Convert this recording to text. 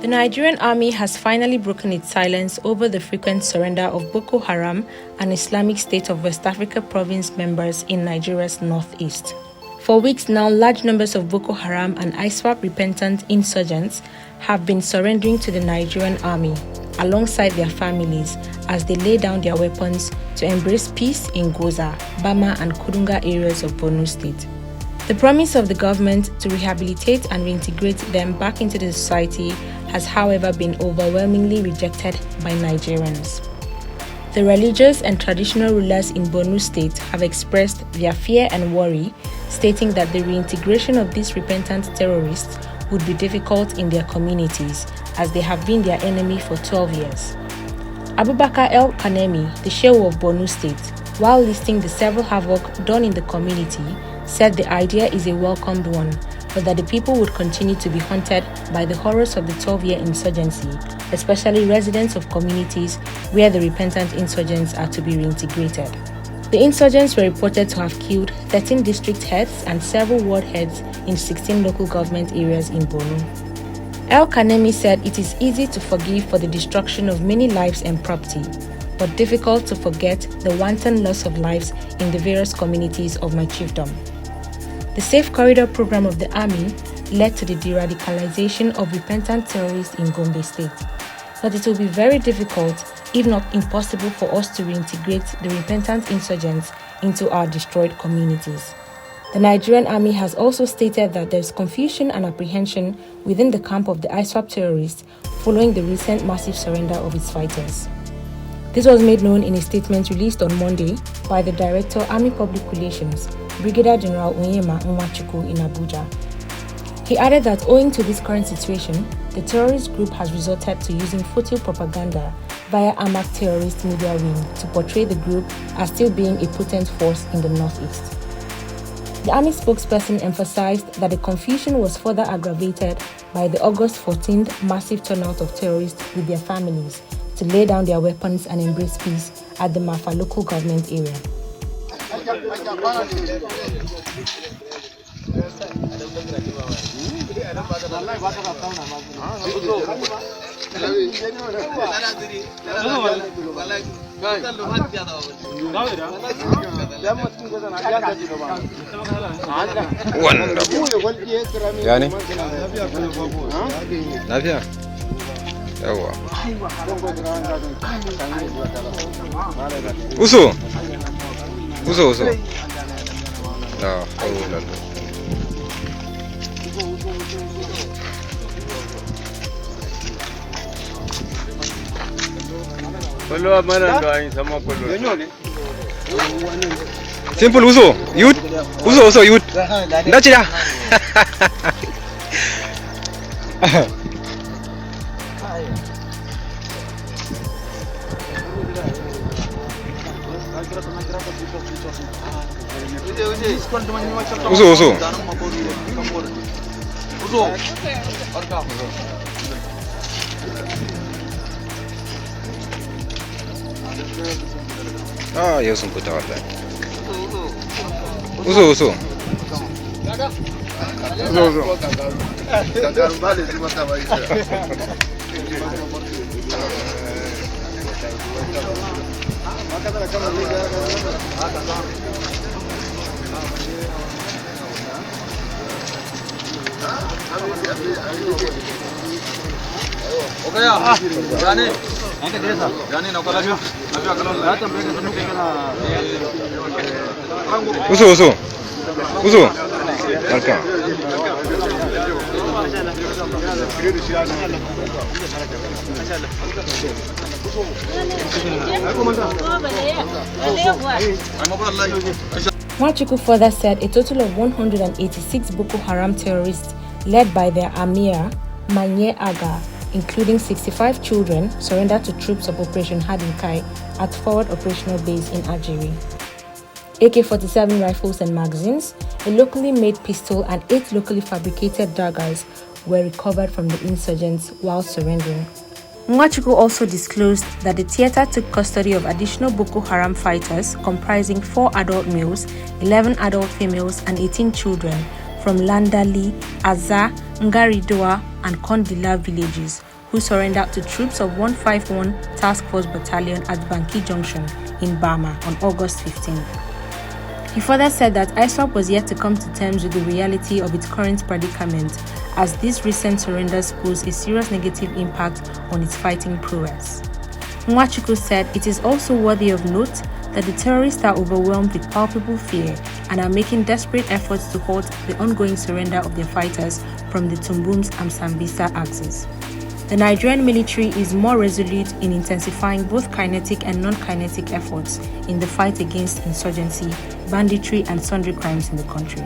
The Nigerian Army has finally broken its silence over the frequent surrender of Boko Haram and Islamic State of West Africa province members in Nigeria's northeast. For weeks now, large numbers of Boko Haram and ISWAP repentant insurgents have been surrendering to the Nigerian Army alongside their families as they lay down their weapons to embrace peace in Goza, Bama and Kudunga areas of Borno State. The promise of the government to rehabilitate and reintegrate them back into the society has, however, been overwhelmingly rejected by Nigerians. The religious and traditional rulers in Borno State have expressed their fear and worry, stating that the reintegration of these repentant terrorists would be difficult in their communities as they have been their enemy for 12 years. Abubakar El Kanemi, the Shehu of Borno State, while listing the several havoc done in the community, said the idea is a welcomed one, but that the people would continue to be haunted by the horrors of the 12-year insurgency, especially residents of communities where the repentant insurgents are to be reintegrated. The insurgents were reported to have killed 13 district heads and several ward heads in 16 local government areas in Borno. El Kanemi said it is easy to forgive for the destruction of many lives and property, but difficult to forget the wanton loss of lives in the various communities of my chiefdom. The Safe Corridor program of the Army led to the de-radicalization of repentant terrorists in Gombe State, but it will be very difficult, if not impossible, for us to reintegrate the repentant insurgents into our destroyed communities. The Nigerian Army has also stated that there is confusion and apprehension within the camp of the ISWAP terrorists following the recent massive surrender of its fighters. This was made known in a statement released on Monday by the Director, Army Public Relations, Brigadier General Onyema Nwachukwu in Abuja. He added that owing to this current situation, the terrorist group has resorted to using futile propaganda via Amak terrorist media wing to portray the group as still being a potent force in the northeast. The Army spokesperson emphasized that the confusion was further aggravated by the August 14th massive turnout of terrorists with their families to lay down their weapons and embrace peace at the Mafa local government area. Wonderful. Yani? Lafiya? Yawa. Uso. La hawla. Follow up mana ndo ayin sama follow. Simple uso. Youth. Uso youth. Ndachi da. Uso. Ah, yau sun fita wallahi. Uso. Uso. Welcome. Nwachukwu further said a total of 186 Boko Haram terrorists led by their Amir, Manye Aga, including 65 children, surrendered to troops of Operation Hadinkai at Forward Operational Base in Algeria. AK-47 rifles and magazines, a locally made pistol and 8 locally fabricated daggers were recovered from the insurgents while surrendering. Nwachukwu also disclosed that the theater took custody of additional Boko Haram fighters comprising 4 adult males, 11 adult females and 18 children from Landali, Azza, Ngaridoa and Kondila villages, who surrendered to troops of 151 Task Force Battalion at Banki Junction in Bama on August 15. He further said that ISWAP was yet to come to terms with the reality of its current predicament, as these recent surrenders pose a serious negative impact on its fighting prowess. Nwachukwu said it is also worthy of note that the terrorists are overwhelmed with palpable fear and are making desperate efforts to halt the ongoing surrender of their fighters from the Tumbums and Sambisa axis. The Nigerian military is more resolute in intensifying both kinetic and non-kinetic efforts in the fight against insurgency, banditry, and sundry crimes in the country.